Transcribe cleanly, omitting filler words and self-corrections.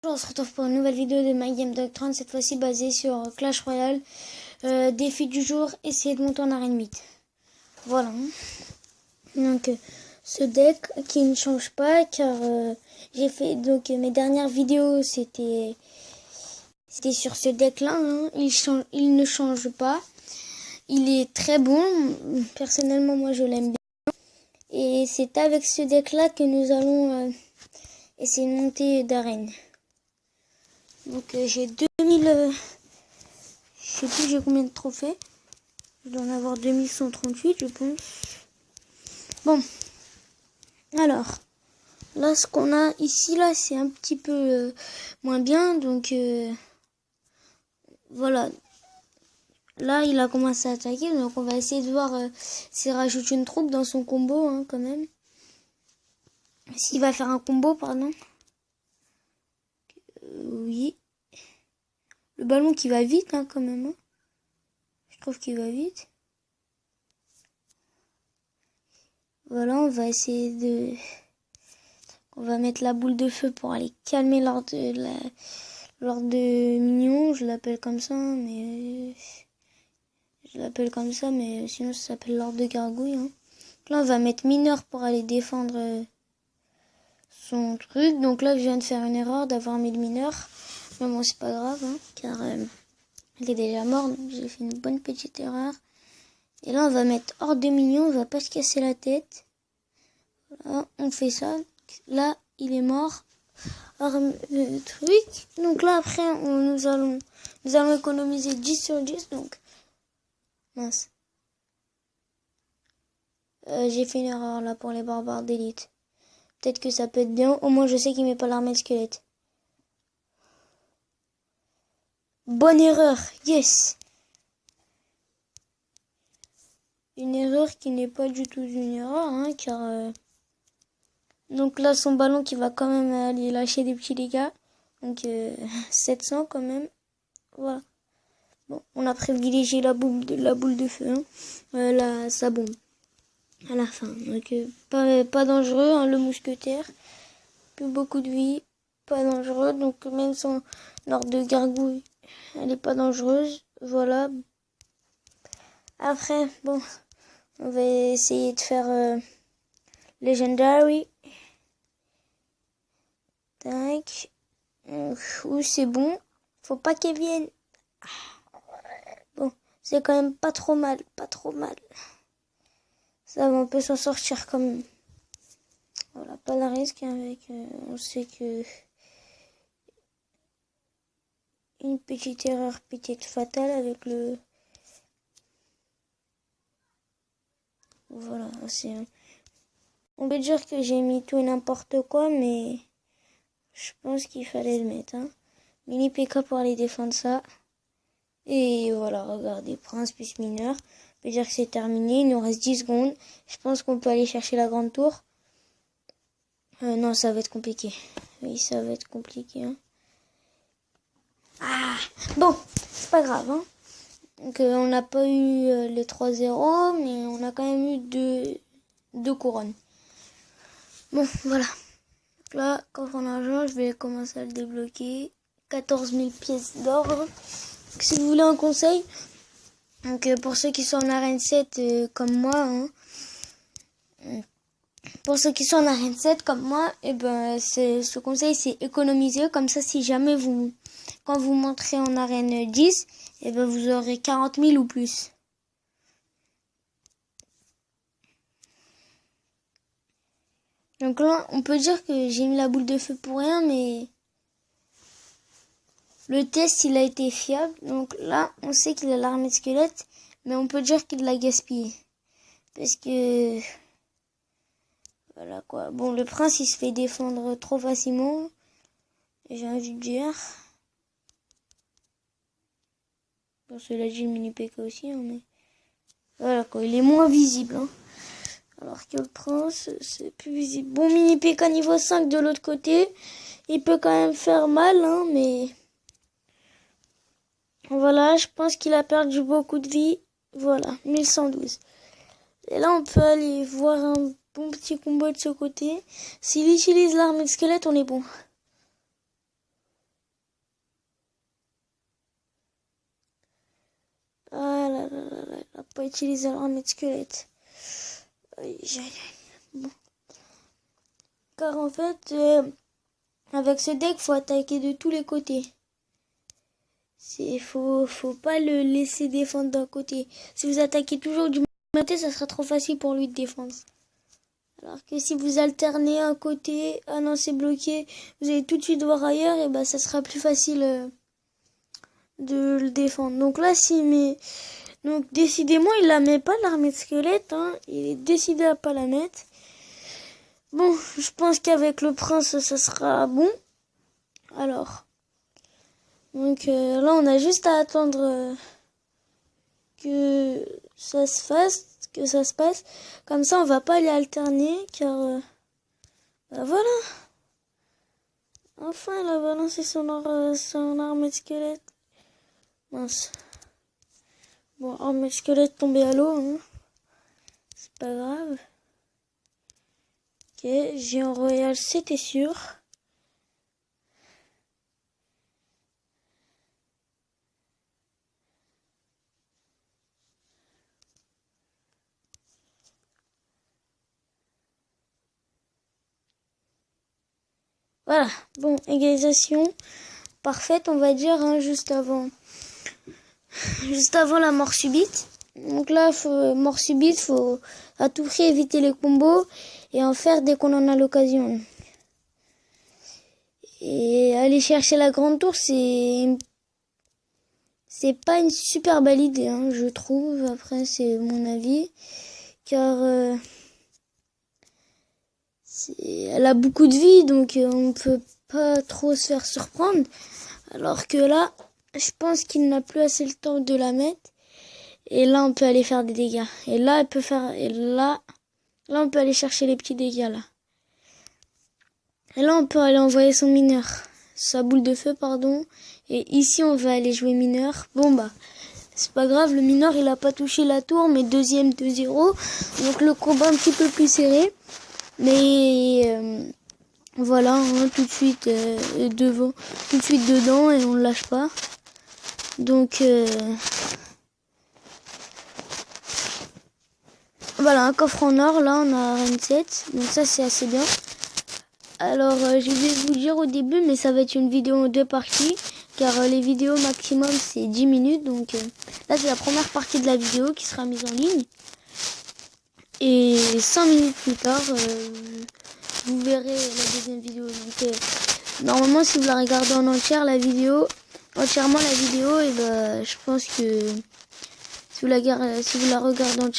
Bonjour, on se retrouve pour une nouvelle vidéo de My Game Doctrine, cette fois-ci basée sur Clash Royale. Défi du jour, essayer de monter en arène mythe. Voilà. Donc, ce deck qui ne change pas, car j'ai fait mes dernières vidéos, c'était sur ce deck-là. Hein. Il ne change pas. Il est très bon. Personnellement, moi, je l'aime bien. Et c'est avec ce deck-là que nous allons essayer de monter d'arène. Donc j'ai 2000, je sais plus j'ai combien de trophées. Je dois en avoir 2138 je pense. Bon, alors, là ce qu'on a ici, là c'est un petit peu moins bien. Donc voilà, là il a commencé à attaquer. Donc on va essayer de voir s'il rajoute une troupe dans son combo hein, quand même. S'il va faire un combo, pardon. Oui. Le ballon qui va vite hein, quand même. Hein. Je trouve qu'il va vite. Voilà, on va essayer de... On va mettre la boule de feu pour aller calmer l'ordre de mignon. Je l'appelle comme ça, mais... sinon ça s'appelle l'ordre de gargouille. Hein. Là, on va mettre mineur pour aller défendre son truc. Donc là, je viens de faire une erreur d'avoir mis le mineur. Mais bon, c'est pas grave, hein, car il est déjà mort. Donc j'ai fait une bonne petite erreur. Et là, on va mettre hors de mignon. On va pas se casser la tête. Voilà, on fait ça. Là, il est mort. Truc. Donc là, après, nous allons économiser 10 sur 10. Donc, mince. J'ai fait une erreur là pour les barbares d'élite. Peut-être que ça peut être bien. Au moins, je sais qu'il met pas l'armée de squelette. Bonne erreur. Yes. Une erreur qui n'est pas du tout une erreur, hein, car... Donc là, son ballon qui va quand même aller lâcher des petits dégâts. Donc 700 quand même. Voilà. Bon, on a privilégié la boule de feu. Hein. Sa bombe. À la fin. Donc pas dangereux, hein, le mousquetaire. Plus beaucoup de vie. Pas dangereux. Donc même son ordre de gargouille, elle est pas dangereuse. Voilà. Après, bon, on va essayer de faire Legendary. Tac. Ouh, c'est bon. Faut pas qu'elle vienne. Bon, c'est quand même pas trop mal. Pas trop mal. Ça va, on peut s'en sortir quand même. Voilà, pas de risque avec... on sait que... Une petite erreur peut-être fatale avec le... Voilà, c'est... On peut dire que j'ai mis tout et n'importe quoi, mais... Je pense qu'il fallait le mettre. Hein. Mini PK pour aller défendre ça. Et voilà, regardez, prince plus mineur. On peut dire que c'est terminé, il nous reste 10 secondes. Je pense qu'on peut aller chercher la grande tour. Non, ça va être compliqué. Oui, ça va être compliqué. Hein. Ah, bon, c'est pas grave. Hein. Donc, on n'a pas eu les 3-0, mais on a quand même eu deux couronnes. Bon, voilà. Donc là, coffre en argent, je vais commencer à le débloquer. 14 000 pièces d'or. Si vous voulez un conseil, donc pour ceux qui sont en arène 7 comme moi, hein, pour ceux qui sont en arène 7 comme moi, et ben ce conseil c'est économiser. Comme ça, si jamais quand vous montrez en arène 10, et ben vous aurez 40 000 ou plus. Donc là, on peut dire que j'ai mis la boule de feu pour rien, mais le test il a été fiable. Donc là, on sait qu'il a l'armée de squelette, mais on peut dire qu'il l'a gaspillé. Parce que... Voilà quoi. Bon, le prince il se fait défendre trop facilement. J'ai envie de dire. Bon, cela dit, le mini PK aussi, hein, mais... Voilà quoi, il est moins visible. Hein. Alors que le prince, c'est plus visible. Bon, mini PK niveau 5 de l'autre côté. Il peut quand même faire mal, hein, mais... Voilà, je pense qu'il a perdu beaucoup de vie. Voilà, 1112. Et là, on peut aller voir un bon petit combo de ce côté. S'il utilise l'armée de squelette, on est bon. là là là là, il a pas utilisé l'armée de squelette. Bon. Car en fait, avec ce deck, faut attaquer de tous les côtés. Faut pas le laisser défendre d'un côté. Si vous attaquez toujours du même côté, ça sera trop facile pour lui de défendre. Alors que si vous alternez un côté, ah non c'est bloqué, vous allez tout de suite voir ailleurs, et ben ça sera plus facile de le défendre. Donc là, donc décidément, il la met pas l'armée de squelette, hein. Il est décidé à pas la mettre. Bon, je pense qu'avec le prince, ça sera bon. Alors, donc là, on a juste à attendre que ça se passe. Comme ça, on va pas les alterner, car bah voilà. Enfin, il a balancé son armée de squelette. Mince. Bon, armée de squelette tombée à l'eau, hein. C'est pas grave. Ok, géant royal, c'était sûr. Voilà, bon, égalisation parfaite, on va dire, hein, juste avant la mort subite. Donc là, mort subite, faut à tout prix éviter les combos et en faire dès qu'on en a l'occasion. Et aller chercher la grande tour, c'est pas une super belle idée, hein, je trouve. Après, c'est mon avis, car elle a beaucoup de vie, donc on peut pas trop se faire surprendre. Alors que là, je pense qu'il n'a plus assez le temps de la mettre. Et là, on peut aller faire des dégâts. Et là, on peut aller chercher les petits dégâts, là. Et là, on peut aller envoyer son mineur. Sa boule de feu, pardon. Et ici, on va aller jouer mineur. Bon, bah, c'est pas grave. Le mineur, il a pas touché la tour, mais deuxième 2-0. Donc, le combat un petit peu plus serré. Mais voilà, hein, tout de suite devant, tout de suite dedans, et on ne lâche pas. Donc voilà, un coffre en or. Là, on a reine 7, donc ça c'est assez bien. Alors je vais vous dire au début, mais ça va être une vidéo en 2 parties, car les vidéos maximum c'est 10 minutes. Donc là c'est la première partie de la vidéo qui sera mise en ligne. Et 5 minutes plus tard, vous verrez la deuxième vidéo. Donc normalement, si vous la regardez en entièrement la vidéo, et ben je pense que si vous la regardez entièrement,